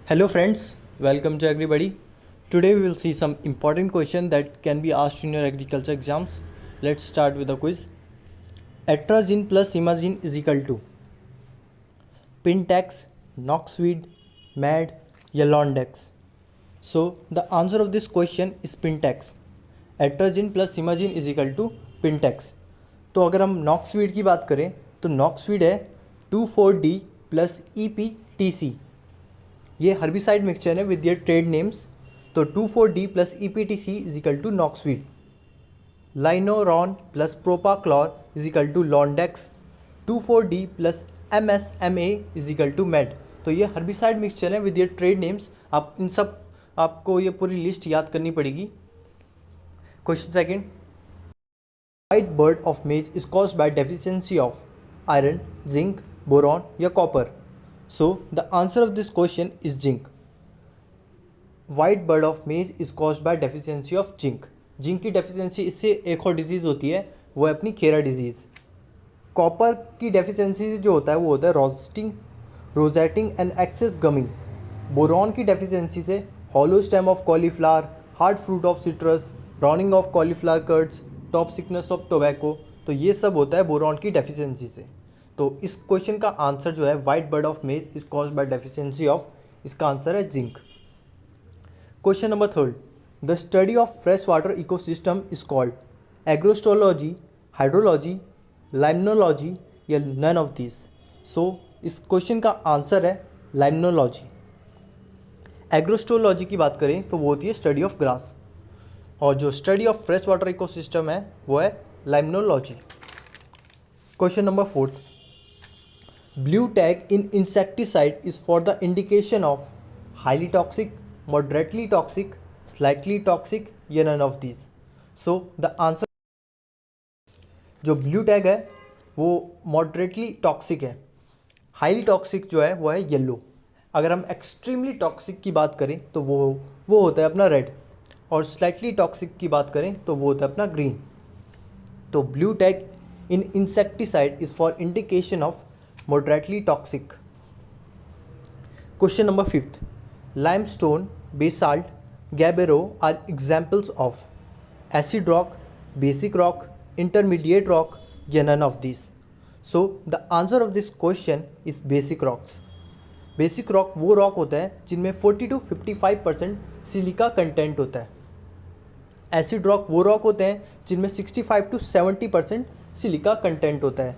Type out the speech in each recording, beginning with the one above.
Hello friends, welcome to everybody. Today we will see some important question that can be asked in your agriculture exams. Let's start with the quiz. Atrazine plus imazine is equal to Pintax, Knoxweed, MAD, Yalondex. So the answer of this question is Pintax. Atrazine plus imazine is equal to Pintax. तो अगर हम नॉक्सवीड की बात करें तो Knoxweed है 2,4-D plus EPTC. ये herbicide mixture है विद देयर ट्रेड नेम्स. तो 2,4-D plus EPTC is equal to Knoxweed. Linuron plus propachlor is equal to Londax. 2,4-D plus MSMA is equal to made. तो ये herbicide mixture है with their trade names. आप इन सब आपको ये पूरी लिस्ट याद करनी पड़ेगी. Question second. White bud of maize is caused by deficiency of iron, zinc, boron या copper. So the answer of this question is zinc. White bird of maize is caused by deficiency of zinc. Zinc की deficiency इससे एक और disease होती है, वो है अपनी खेरा डिजीज़. कॉपर की डेफिशिएंसी जो होता है वो होता है रोजेटिंग एंड एक्सेस गमिंग. बोरॉन की डेफिशिएंसी से hollow stem of cauliflower, hard fruit of citrus, browning of cauliflower curds, top sickness of tobacco. तो ये सब होता है बोरॉन की डेफिशिएंसी से. तो इस क्वेश्चन का आंसर जो है white bud of maize is caused by deficiency of, इसका आंसर है zinc. Question number third. The study of fresh water ecosystem is called agrostology, hydrology, limnology या नन ऑफ दिस. सो इस क्वेश्चन का answer है लाइमनोलॉजी. Agrostology की बात करें तो वो होती है स्टडी ऑफ ग्रास, और जो study of fresh water ecosystem है वो है limnology. Question number fourth. Blue tag in insecticide is for the indication of highly toxic, moderately toxic, slightly toxic या none of these. So the answer, जो blue tag है वो moderately toxic है. Highly toxic जो है वो है yellow. अगर हम एक्सट्रीमली टॉक्सिक की बात करें तो वो होता है अपना रेड, और स्लाइटली टॉक्सिक की बात करें तो वो होता है अपना ग्रीन. तो blue tag in insecticide is for indication of moderately toxic. Question number 5th. Limestone, basalt, gabbro are examples of acid rock, basic rock, intermediate rock या none of these. So the answer of this question is basic rocks. Basic rock वो rock होता है जिनमें 40 to 55% silica content होता है. Acid rock वो rock होते हैं जिनमें 65 to 70% सिलिका कंटेंट होता है.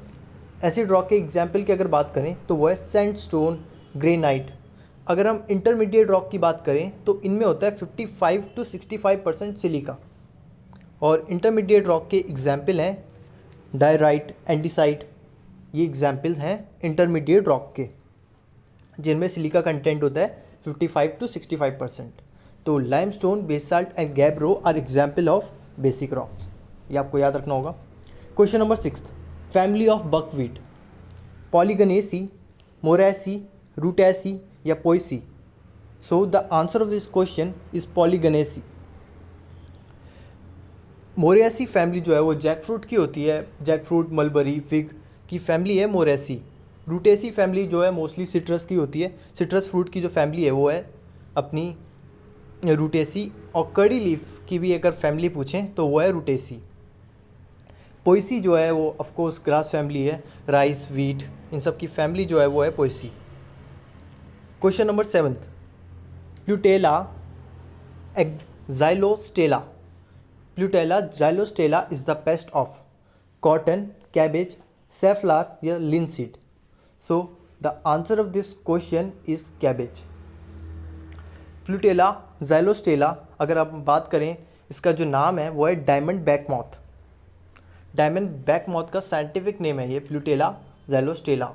एसिड रॉक के एग्जाम्पल की अगर बात करें तो वो है सैंडस्टोन, ग्रेनाइट. अगर हम इंटरमीडिएट रॉक की बात करें तो इनमें होता है 55 to 65% सिलिका. और इंटरमीडिएट रॉक के एग्जाम्पल हैं डायराइट, एंडीसाइट. ये एग्जाम्पल हैं इंटरमीडिएट रॉक के जिनमें सिलिका कंटेंट होता है 55 to 65%. तो limestone, basalt and gabbro are example of basic rocks. ये आपको याद रखना होगा. Question number 6. Family of buckwheat, polygonaceae, moraceae, rutaceae या poaceae. So the answer of this question is polygonaceae. Moraceae family जो है वो जैक फ्रूट की होती है. जैक फ्रूट, मलबरी, फिग की फैमिली है मोरेसी. रूटेसी फैमिली जो है मोस्टली सिट्रस की होती है. सिट्रस फ्रूट की जो फैमिली है वो है अपनी रूटेसी. और कड़ी लीफ की भी अगर फैमिली पूछें तो वो है रूटेसी. पोइसी जो है वो ऑफकोर्स ग्रास फैमिली है. राइस, वीट, इन सब की फैमिली जो है वो है poaceae. Question number 7. Plutella xylostella. Plutella xylostella is the pest of cotton, cabbage, safflower या linseed. So the answer of this question is cabbage. Plutella xylostella अगर आप बात करें, इसका जो नाम है वो है डायमंड बैकमॉथ. डायमंड बैकमॉथ का साइंटिफिक नेम है ये प्लूटेला ज़ाइलोस्टेला.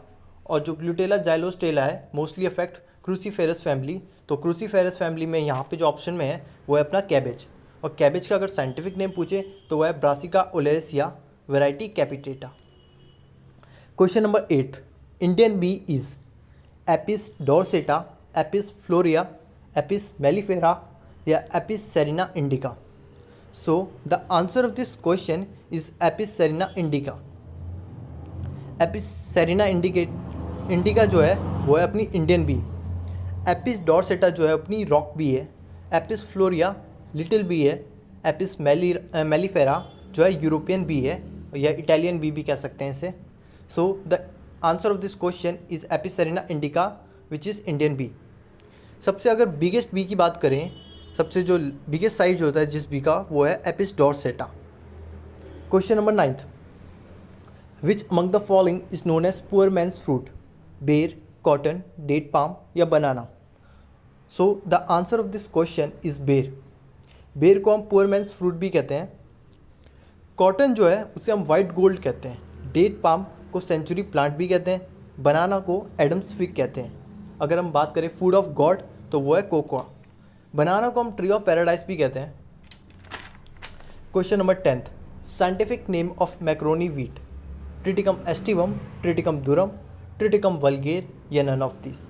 और जो प्लूटेला ज़ाइलोस्टेला है मोस्टली अफेक्ट क्रूसीफेरस फैमिली. तो क्रूसीफेरस फैमिली में यहाँ पे जो ऑप्शन में है वो है अपना कैबेज. और कैबेज का अगर साइंटिफिक नेम पूछे तो वह है Brassica oleracea, variety capitata. Question number 8. Indian bee is Apis dorsata, Apis florea, Apis mellifera या Apis cerana indica. So the answer of this question is Apis serina indica. Apis serina indica जो है वो है अपनी Indian B. Apis डॉर्सेटा जो है अपनी rock bee है, एपिस फ्लोरिया लिटिल बी है, एपिस मेलिफेरा जो है यूरोपियन बी है या इटालियन बी भी कह सकते हैं इसे। So the answer of this question is Apis cerana indica which is Indian bee. सबसे अगर बिगेस्ट बी की बात करें, सबसे जो बिगेस्ट साइज होता है जिस बी का वो है Apis dorsata. Question number 9, which among the following is known as poor man's fruit, ber, cotton, date palm या banana. So the answer of this question is ber. Ber को हम पुअर मैन्स फ्रूट भी कहते हैं। कॉटन जो है उसे हम वाइट गोल्ड कहते हैं। डेट पाम को सेंचुरी प्लांट भी कहते हैं। बनाना को एडम्स फिग कहते हैं। अगर हम बात करें फूड ऑफ गॉड तो वो है कोकोआ। बनाना को हम ट्री ऑफ पैराडाइज भी कहते हैं। Question number 10, scientific name of macaroni wheat, Triticum aestivum, Triticum durum, Triticum vulgare या नन ऑफ दिस।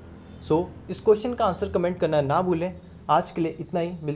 सो इस क्वेश्चन का आंसर कमेंट करना ना भूलें। आज के लिए इतना ही।